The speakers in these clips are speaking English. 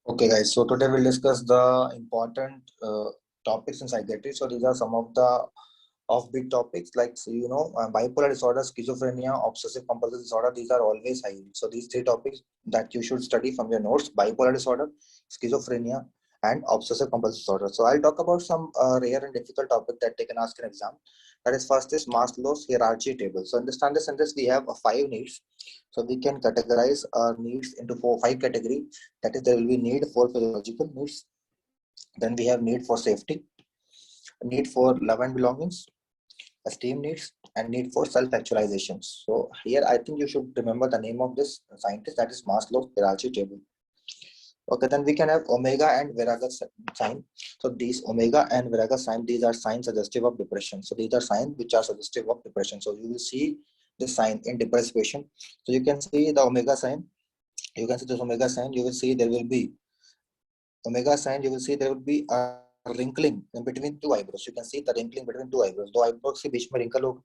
Okay, guys. So today we'll discuss the important topics in psychiatry. So these are some of the offbeat topics, like bipolar disorder, schizophrenia, obsessive compulsive disorder. These are always high. So these three topics that you should study from your notes: bipolar disorder, schizophrenia, and obsessive compulsive disorder. So I'll talk about some rare and difficult topic that they can ask in exam. That is, first is Maslow's hierarchy table. So understand this. In this, we have five needs. So we can categorize our needs into five category. That is, there will be need for physiological needs. Then we have need for safety, need for love and belongings, esteem needs, and need for self-actualization. So here, I think you should remember the name of this scientist. That is Maslow's hierarchy table. Okay, then we can have omega and viraga sign. So these omega and viraga sign, these are signs suggestive of depression. So these are signs which are suggestive of depression. So you will see this sign in depressed patient. So you can see the omega sign. You can see this omega sign. You will see there will be omega sign. You will see there will be a wrinkling in between two eyebrows. You can see the wrinkling between two eyebrows. दो eyebrows के बीच में wrinkle होगा.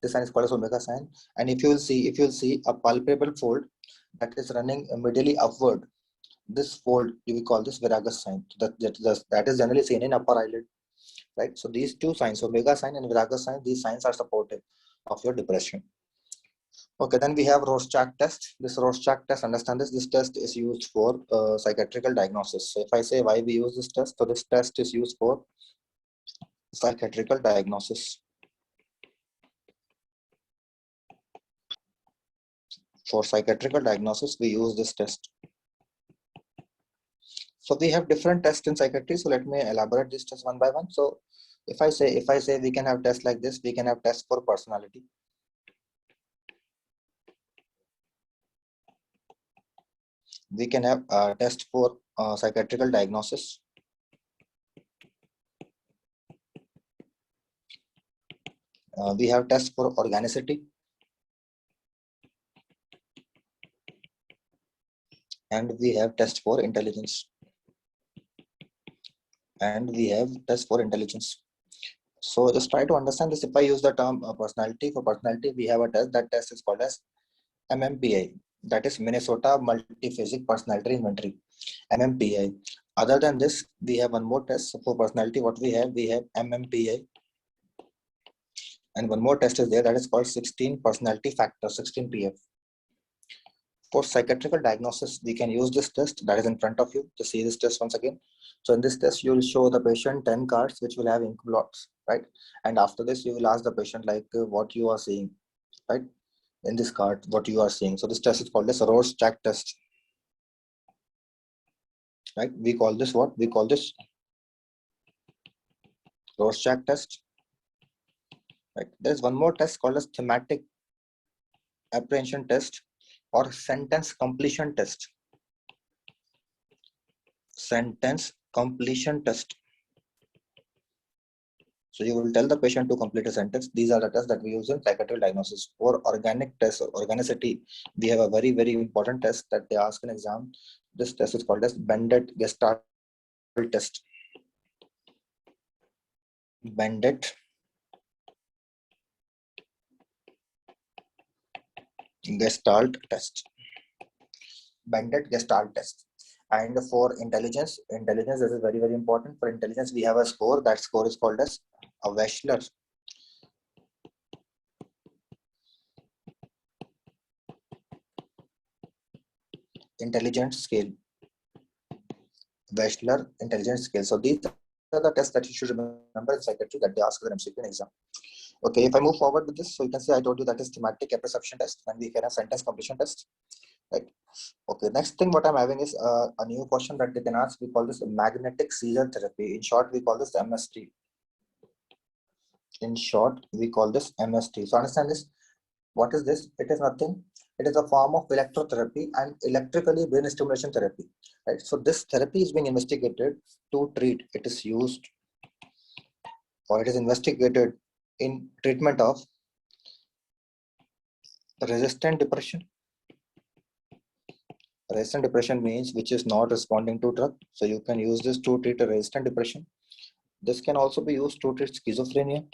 This sign is called as omega sign. And if you will see a palpable fold that is running immediately upward, this fold you will call this viragus sign. That is generally seen in upper eyelid, right? So these two signs, omega sign and viragus sign, these signs are supportive of your depression. Okay, then we have Rorschach test. This Rorschach test, understand this. This test is used for psychiatrical diagnosis. So if I say why we use this test, so this test is used for psychiatrical diagnosis. For psychiatrical diagnosis, we use this test. So we have different tests in psychiatry. So let me elaborate this test one by one. So if I say we can have tests like this, we can have tests for personality. We can have a test for psychiatrical diagnosis. We have tests for organicity. And we have tests for intelligence. And we have tests for intelligence. So just try to understand this. If I use the term personality, for personality, we have a test. That test is called as MMPI. That is Minnesota Multiphasic Personality Inventory, MMPI. Other than this, we have one more test. So for personality, what we have MMPI. And one more test is there, that is called 16 personality factor, 16PF. For psychiatrical diagnosis, we can use this test that is in front of you. To see this test once again. So in this test, you will show the patient 10 cards which will have ink blots, right? And after this, you will ask the patient like what you are seeing, right? In this card, what you are seeing. So this test is called as a Rorschach test, right? We call this what? We call this Rorschach test, right? There's one more test called as thematic apprehension test or sentence completion test. Sentence completion test. So you will tell the patient to complete a sentence. These are the tests that we use in psychiatric diagnosis. For organic tests or organicity, we have a very, very important test that they ask in exam. This test is called as Bendit Gestalt test. Bendit Gestalt test. Bendit Gestalt test. And for intelligence, this is very, very important. For intelligence, we have a score. That score is called as a Wechsler. Intelligence scale. Wechsler intelligence scale. So these are the tests that you should remember in psychiatry that they ask in the MCQ exam. Okay, if I move forward with this, so you can see I told you that is thematic apperception test, and we can have sentence completion test. Right. Okay, next thing what I'm having is a new question that they can ask. We call this magnetic seizure therapy. In short, we call this MST. In short, we call this MST. So understand this. What is this? It is nothing. It is a form of electrotherapy and electrically brain stimulation therapy. Right. So this therapy is being investigated to treat. It is used or it is investigated in treatment of resistant depression. Resistant depression means which is not responding to drug. So you can use this to treat a resistant depression. This can also be used to treat schizophrenia.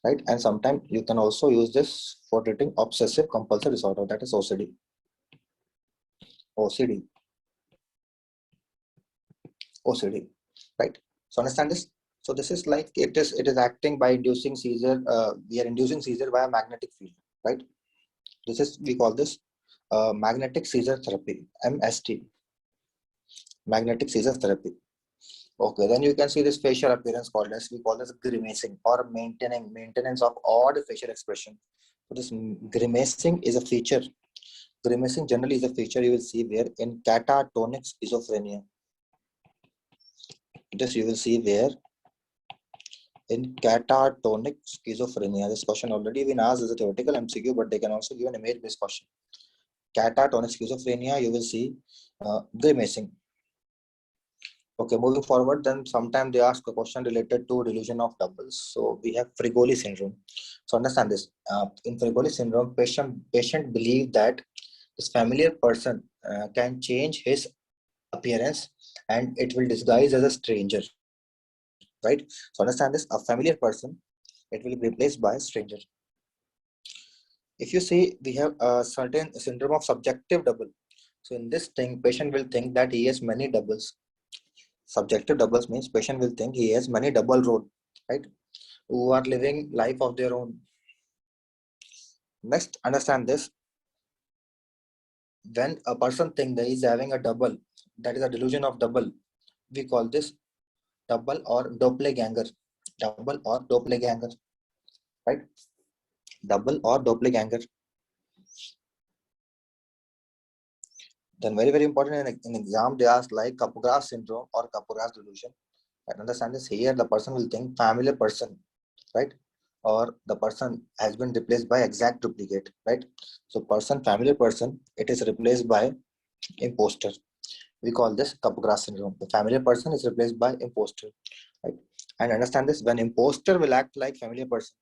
Right? And sometimes you can also use this for treating obsessive compulsive disorder, that is OCD. OCD. OCD, right? So understand this. So this is like it is acting by inducing seizure. We are inducing seizure by a magnetic field, right? This is, we call this magnetic seizure therapy, MST, magnetic seizure therapy. Okay, then you can see this facial appearance called as, we call this grimacing or maintenance of odd facial expression. So this grimacing is a feature. Grimacing generally is a feature you will see where in catatonic schizophrenia. This you will see where in catatonic schizophrenia. This question already been asked as a theoretical MCQ, but they can also give an image-based question. Catatonic schizophrenia, you will see grimacing. Okay, moving forward, then sometimes they ask a question related to delusion of doubles. So we have Frigoli syndrome. So understand this. In Frigoli syndrome, patient believe that this familiar person can change his appearance and it will disguise as a stranger. Right? So understand this. A familiar person, it will be replaced by a stranger. If you see, we have a certain syndrome of subjective double. So in this thing, patient will think that he has many doubles. Subjective doubles means patient will think he has many double role, right? Who are living life of their own. Next, understand this. When a person thinks that he is having a double, that is a delusion of double. We call this double or doppelganger. Double or doppelganger, right? Double or doppelganger. Then very important in exam they ask like Capgras syndrome or Capgras delusion. And understand this, here the person will think familiar person, right? Or the person has been replaced by exact duplicate, right? So person, familiar person, it is replaced by imposter. We call this Capgras syndrome. The familiar person is replaced by imposter, right? And understand this, when imposter will act like familiar person,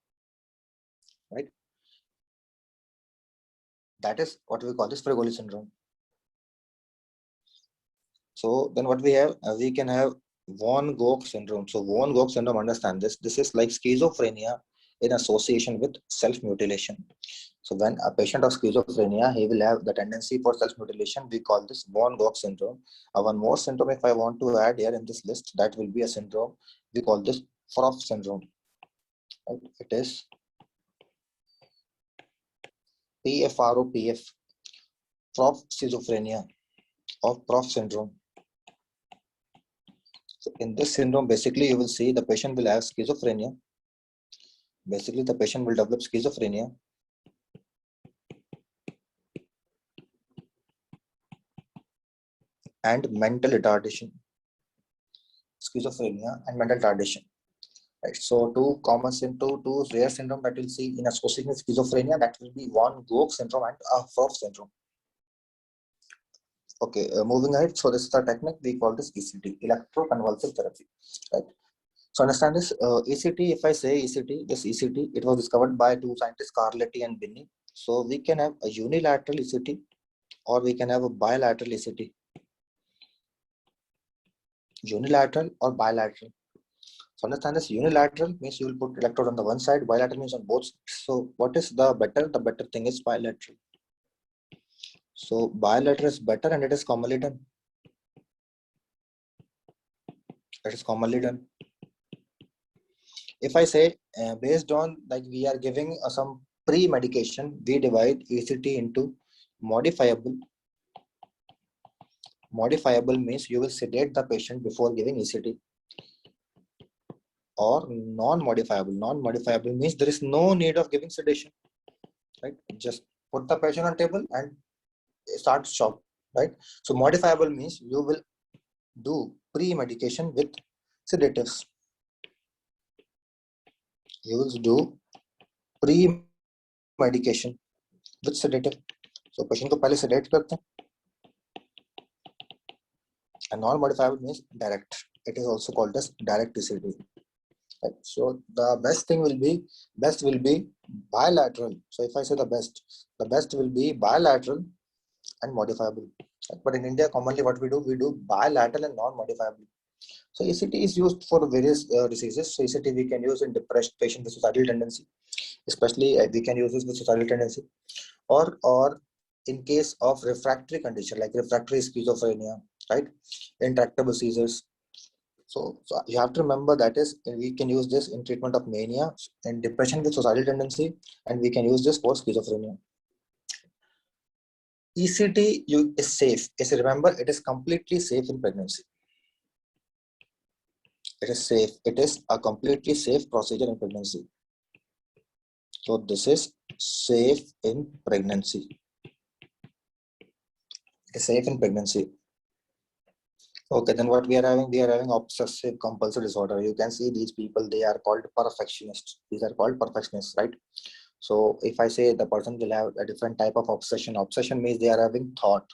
right? That is what we call this Frigoli syndrome. So then what we have, we can have von Gogh syndrome. So von Gogh syndrome, understand this. This is like schizophrenia in association with self-mutilation. So when a patient of schizophrenia, he will have the tendency for self-mutilation. We call this von Gogh syndrome. One more syndrome, if I want to add here in this list, that will be a syndrome. We call this Froff syndrome. Right? It is PFROPF, Froff schizophrenia or Froff syndrome. So in this syndrome, basically you will see the patient will have schizophrenia. Basically, the patient will develop schizophrenia. And mental retardation. Schizophrenia and mental retardation. Right. So two rare syndrome that we'll see in association with schizophrenia, that will be von Gogh syndrome and Froff syndrome. Okay, moving ahead. So this is the technique we call this ECT, electroconvulsive therapy. Right. So understand this ECT. If I say ECT, this ECT, it was discovered by two scientists, Carletti and Binney. So we can have a unilateral ECT or we can have a bilateral ECT. Unilateral or bilateral. So understand this, unilateral means you will put electrode on the one side, bilateral means on both. So what is the better? The better thing is bilateral. So bilateral is better and it is commonly done. It is commonly done. If I say based on like we are giving some pre-medication, we divide ECT into modifiable. Modifiable means you will sedate the patient before giving ECT. Or non-modifiable. Non-modifiable means there is no need of giving sedation, right? Just put the patient on table and start shock, right? So modifiable means you will do pre-medication with sedatives. You will do pre-medication with sedative. So patient को पहले sedate करते हैं. And non-modifiable means direct. It is also called as direct ECT. Right. So the best will be bilateral. So if I say the best will be bilateral and modifiable. Right. But in India, commonly what we do bilateral and non-modifiable. So ECT is used for various diseases. So ECT we can use in depressed patients with suicidal tendency, especially we can use this with suicidal tendency, or in case of refractory condition like refractory schizophrenia, right? Intractable seizures. So you have to remember that is we can use this in treatment of mania and depression with suicidal tendency, and we can use this for schizophrenia. ECT is safe. Is remember it is completely safe in pregnancy. It is safe. It is a completely safe procedure in pregnancy. So this is safe in pregnancy. It is safe in pregnancy. Okay, then what we are having? We are having obsessive compulsive disorder. You can see these people, they are called perfectionists. These are called perfectionists, right? So if I say the person will have a different type of obsession, obsession means they are having thought,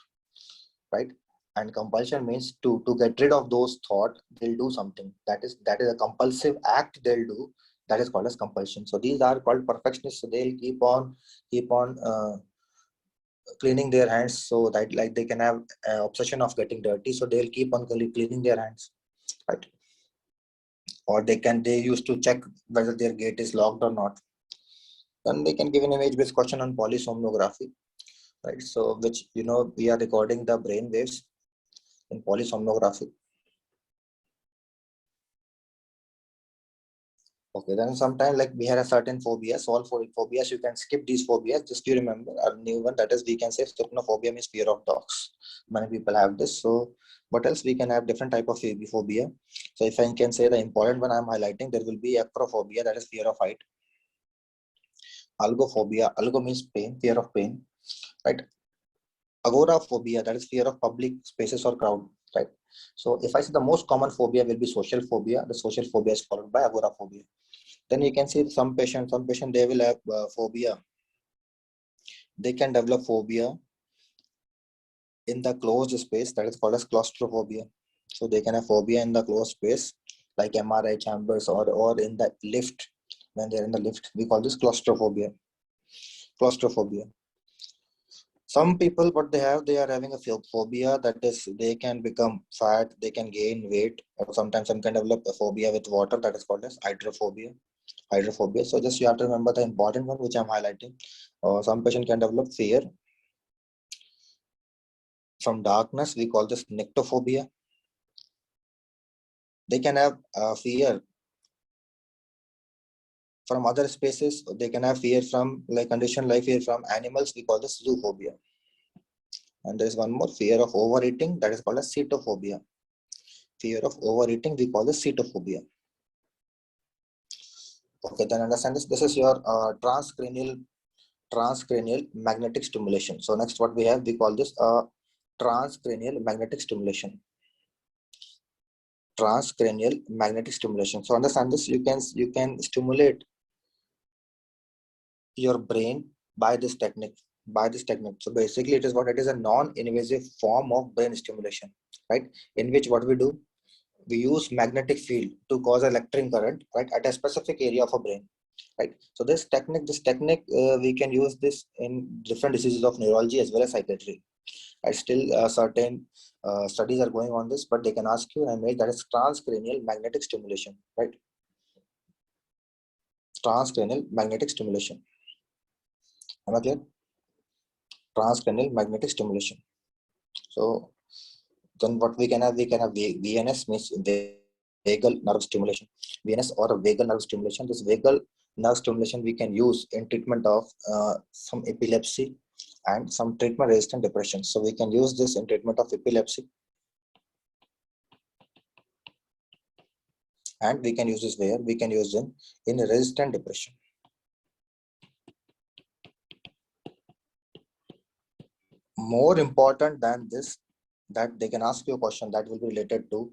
right? And compulsion means to get rid of those thought, they'll do something. That is a compulsive act they'll do. That is called as compulsion. So these are called perfectionists. So they'll keep on cleaning their hands, so that like they can have obsession of getting dirty, so they'll keep on cleaning their hands, right? Or they used to check whether their gate is locked or not. Then they can give an image based question on polysomnography, right? So which we are recording the brain waves in polysomnography. Okay, then sometimes like we had a certain phobias, all phobias, you can skip these phobias. Just you remember a new one, that is we can say stepnophobia means fear of dogs. Many people have this. So what else we can have? Different type of phobia. So if I can say the important one I'm highlighting, there will be acrophobia, that is fear of height. Algophobia, algo means pain, fear of pain, right? Agoraphobia, that is fear of public spaces or crowd, right? So if I say the most common phobia will be social phobia, the social phobia is followed by agoraphobia. Then you can see some patient they will have phobia. They can develop phobia in the closed space, that is called as claustrophobia. So they can have phobia in the closed space like MRI chambers or in the lift. When they're in the lift, we call this claustrophobia. Some people, what they are having a phobia, that is they can become fat, they can gain weight, or sometimes some can develop a phobia with water, that is called as hydrophobia. So just you have to remember the important one which I'm highlighting. Some patient can develop fear from darkness, we call this nyctophobia. They can have fear from other spaces. They can have fear from like condition like fear from animals, we call this zoophobia. And there is one more, fear of overeating, that is called as cetophobia. Fear of overeating, we call this cetophobia. Okay, then understand this. This is your transcranial magnetic stimulation. So next what we have, we call this transcranial magnetic stimulation. Transcranial magnetic stimulation. So understand this, you can stimulate your brain by this technique. So basically it is a non-invasive form of brain stimulation, right? In which what we do, we use magnetic field to cause electric current, right, at a specific area of a brain, right? So this technique we can use this in different diseases of neurology as well as psychiatry. I still certain studies are going on this, but they can ask you, and I made that is transcranial magnetic stimulation, right? Transcranial magnetic stimulation. Am I clear? Transcranial magnetic stimulation. So then what we can have VNS, means vagal nerve stimulation. VNS or vagal nerve stimulation. This vagal nerve stimulation we can use in treatment of some epilepsy and some treatment resistant depression. So we can use this in treatment of epilepsy, and we can use this where we can use in resistant depression. More important than this, that they can ask you a question that will be related to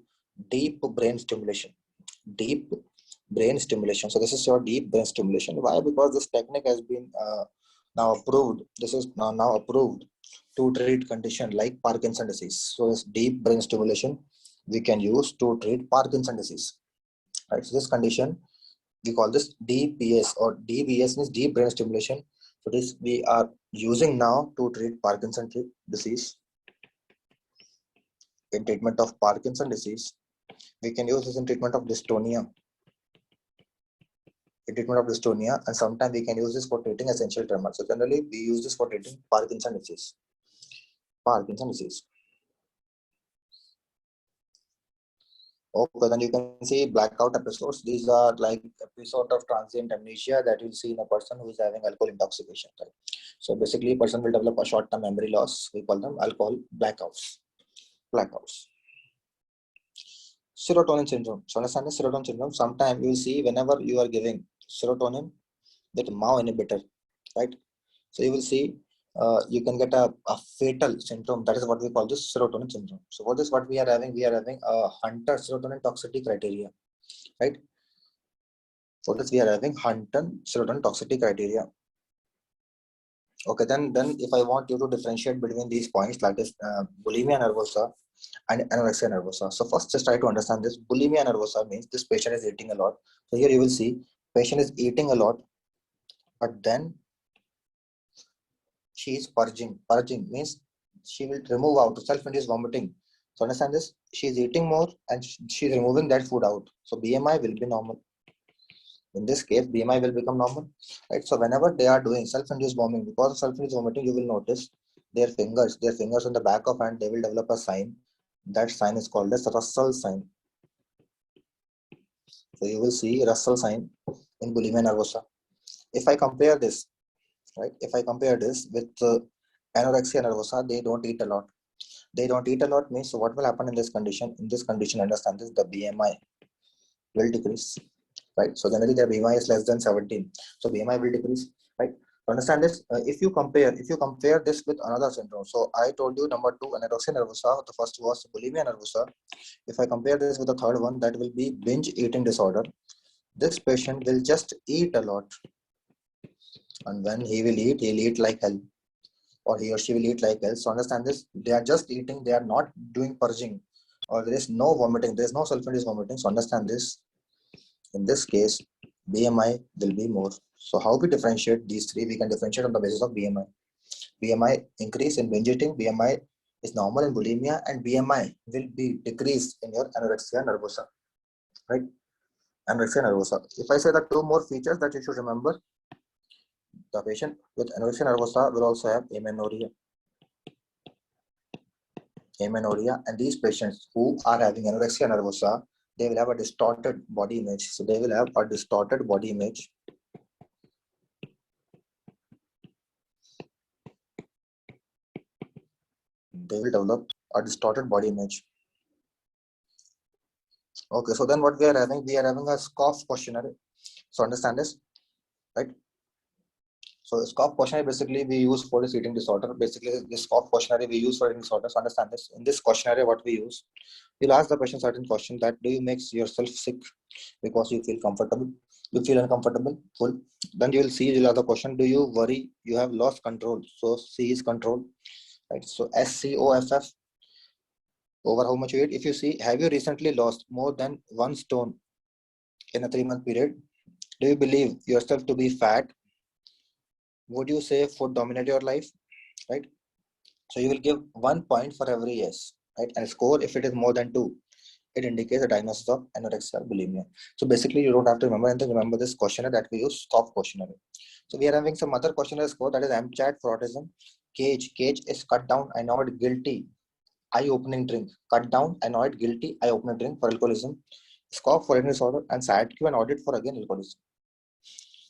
deep brain stimulation. Deep brain stimulation. So this is your deep brain stimulation. Why? Because this technique has been now approved. This is now approved to treat condition like Parkinson disease. So this deep brain stimulation we can use to treat Parkinson disease. Right. So this condition we call this DBS, or DBS means deep brain stimulation. So this we are using now to treat Parkinson disease. In treatment of Parkinson disease, we can use this in treatment of dystonia. And sometimes we can use this for treating essential tremor. So generally we use this for treating Parkinson disease. Parkinson disease. Okay, then you can see blackout episodes. These are like episode of transient amnesia that you'll see in a person who is having alcohol intoxication. Right? So basically, a person will develop a short-term memory loss. We call them alcohol blackouts. Blackouts. Serotonin syndrome. So understand the serotonin syndrome. Sometimes you will see whenever you are giving serotonin, that MAO inhibitor, right? So you will see you can get a fatal syndrome. That is what we call this serotonin syndrome. So what is what we are having? We are having a Hunter serotonin toxicity criteria, right? For this we are having Hunter serotonin toxicity criteria. Okay, then if I want you to differentiate between these points, like this bulimia nervosa and anorexia nervosa. So first, just try to understand this. Bulimia nervosa means this patient is eating a lot. So here you will see patient is eating a lot, but then she is purging. Purging means she will remove out self-induced vomiting. So understand this. She is eating more and she is removing that food out. So BMI will be normal. In this case, BMI will become normal, right? So whenever they are doing self-induced vomiting, because of self-induced vomiting, you will notice their fingers on the back of hand, they will develop a sign. That sign is called as Russell sign. So you will see Russell sign in bulimia nervosa. If I compare this, right? If I compare this with anorexia nervosa, they don't eat a lot. They don't eat a lot means, so what will happen in this condition? In this condition, understand this, the BMI will decrease, right? So generally their BMI is less than 17. So BMI will decrease, right? Understand this. If you compare this with another syndrome, so I told you number 2 anorexia nervosa, the first was bulimia nervosa. If I compare this with the third one, that will be binge eating disorder. This patient will just eat a lot, and when he will eat, he'll eat like hell, or he or she will eat like hell. So understand this, they are just eating, they are not doing purging, or there is no vomiting, there is no self-induced vomiting. So understand this. In this case, BMI will be more. So how we differentiate these three? We can differentiate on the basis of BMI. BMI increase in binge eating, BMI is normal in bulimia, and BMI will be decreased in your anorexia nervosa, right? Anorexia nervosa. If I say the two more features that you should remember, the patient with anorexia nervosa will also have amenorrhea. Amenorrhea, and these patients who are having anorexia nervosa, they will have a distorted body image. So they will have a distorted body image. They will develop a distorted body image. Okay, so then what we are having? We are having a SCOFF questionnaire. So understand this, right? So the SCOFF questionnaire basically we use for this eating disorder. Basically, this SCOFF questionnaire we use for eating disorder. So understand this. In this questionnaire, what we use, you'll ask the patient certain question that do you make yourself sick because you feel comfortable, you feel uncomfortable, full. Then you will see the other question, do you worry you have lost control? So C is control, right? So SCOFF, over how much you eat. If you see, have you recently lost more than 1 stone in a 3-month period? Do you believe yourself to be fat? Would you say food dominate your life, right? So you will give 1 point for every yes, right? And score if it is more than 2, it indicates a diagnosis of anorexia or bulimia. So basically, you don't have to remember anything. Remember this questionnaire that we use, SCOFF questionnaire. So we are having some other questionnaire score, that is MCHAT for autism. CAGE is cut down, annoyed, guilty, eye-opening drink. Cut down, annoyed, guilty, eye-opening drink for alcoholism. SCOFF for eating disorder, and SATQ and audit for again alcoholism.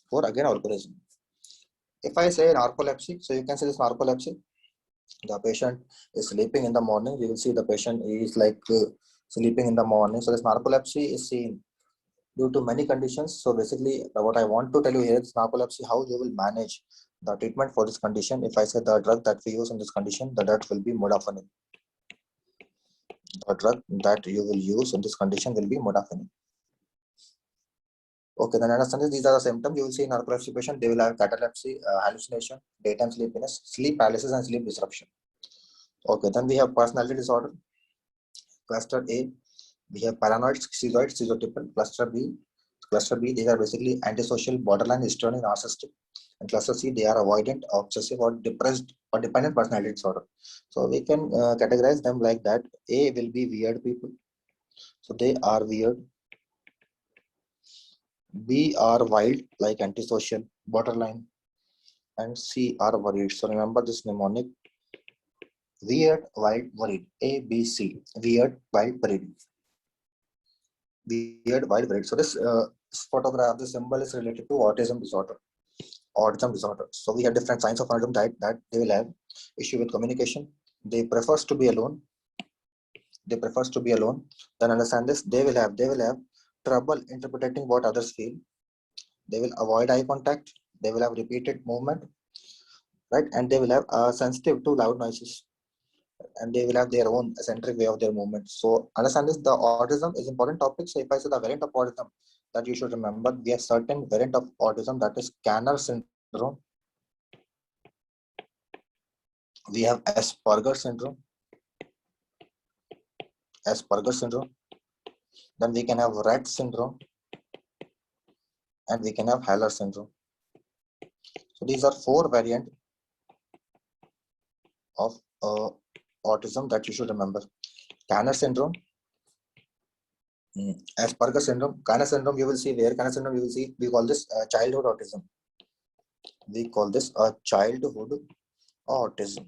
For again alcoholism. If I say narcolepsy, so you can say this narcolepsy. The patient is sleeping in the morning. You will see the patient is like sleeping in the morning. So this narcolepsy is seen due to many conditions. So basically, what I want to tell you here is narcolepsy, how you will manage the treatment for this condition. If I say the drug that we use in this condition, the drug will be modafinil. The drug that you will use in this condition will be modafinil. Okay, then understand this. These are the symptoms you will see in narcolepsy patient. They will have catalepsy, hallucination, daytime sleepiness, sleep paralysis, and sleep disruption. Okay, then we have personality disorder. Cluster A, we have paranoid, schizoid, schizotypal. Cluster B, these are basically antisocial, borderline, histrionic, narcissistic. And cluster C, they are avoidant, obsessive, or depressed or dependent personality disorder. So we can categorize them like that. A will be weird people. So they are weird. B are wild, like antisocial, borderline. And C are worried. So remember this mnemonic. Weird, wild, worried. A, B, C. Weird, wild, worried. Weird, wild, worried. So this photograph, the symbol is related to autism disorder. Autism disorder. So we have different signs of autism that they will have issue with communication. They prefers to be alone. They prefers to be alone. Then understand this. They will have trouble interpreting what others feel. They will avoid eye contact. They will have repeated movement, right? And they will have sensitive to loud noises, and they will have their own eccentric way of their movement. So understand this, the autism is important topic. So if I say the variant of autism that you should remember, we have certain variant of autism, that is Kanner syndrome. We have Asperger syndrome. Asperger syndrome. Then we can have Rett syndrome, and we can have Haller syndrome. So these are 4 variants of autism that you should remember. Kanner syndrome, Asperger syndrome. Kanner syndrome, you will see where Kanner syndrome, you will see, we call this childhood autism. We call this a childhood autism.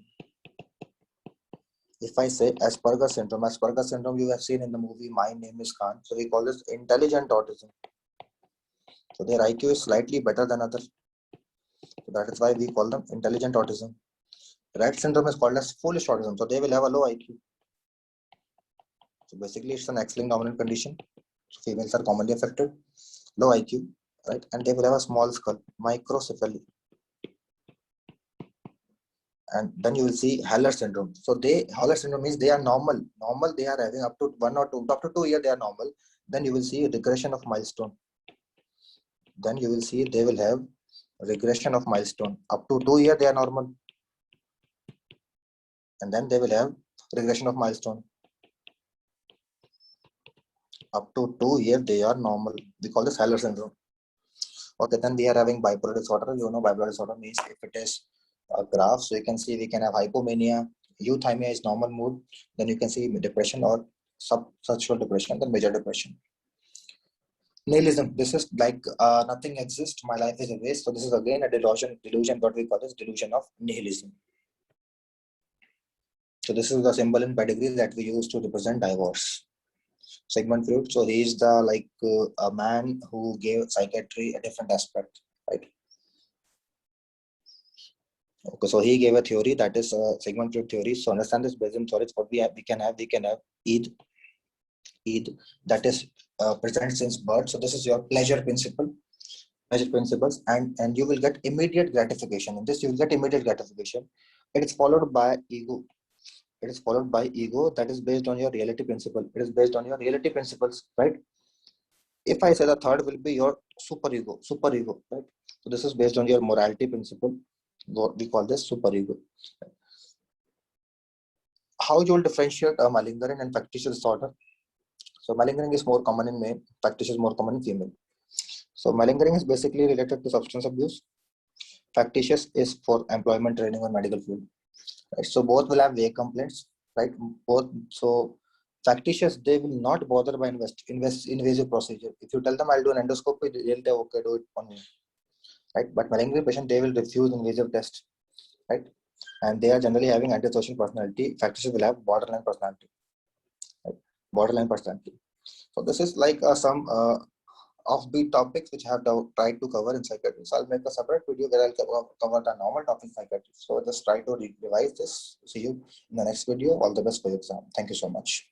If I say Asperger syndrome you have seen in the movie My Name is Khan. So we call this intelligent autism. So their IQ is slightly better than others. So that is why we call them intelligent autism. Rett syndrome is called as foolish autism. So they will have a low IQ. So basically it's an X-linked dominant condition. So females are commonly affected, low IQ, right? And they will have a small skull, microcephaly. And then you will see Haller syndrome. So Haller syndrome means they are normal. They are having up to 1 or 2, up to 2 years they are normal. Then you will see regression of milestone. Then you will see they will have regression of milestone. Up to 2 years they are normal. And then they will have regression of milestone. Up to 2 years they are normal. We call this Haller syndrome. Okay, then we are having bipolar disorder. You know, bipolar disorder means if it is a graph, so you can see we can have hypomania, euthymia is normal mood, then you can see depression or subsexual depression, then major depression. Nihilism, this is like nothing exists, my life is a waste. So this is again a delusion, what we call this delusion of nihilism. So this is the symbol in pedigree that we use to represent divorce. Sigmund Freud, so he is the a man who gave psychiatry a different aspect, right? Okay, so he gave a theory that is Sigmund Freud theory. So understand this based on theories. What we can have Eid that is present since birth. So this is your pleasure principles, and you will get immediate gratification. In this, you will get immediate gratification. It is followed by ego. It is followed by ego that is based on your reality principle. It is based on your reality principles, right? If I say the third will be your superego, right? So this is based on your morality principle. What we call this superego. How you will differentiate a malingering and factitious disorder? So malingering is more common in male, factitious is more common in female. So malingering is basically related to substance abuse. Factitious is for employment, training, or medical field. Right? So both will have vague complaints, right? Both. So factitious, they will not bother by invasive procedure. If you tell them I'll do an endoscopy, they'll say okay, do it on me, right? But malingering patient, they will refuse invasive test, right? And they are generally having antisocial personality. Factitious will have borderline personality, right? Borderline personality. So this is like some offbeat topics which I have tried to cover in psychiatry. So I'll make a separate video where I'll cover the normal topic in psychiatry. So just try to revise this. See you in the next video. All the best for your exam. Thank you so much.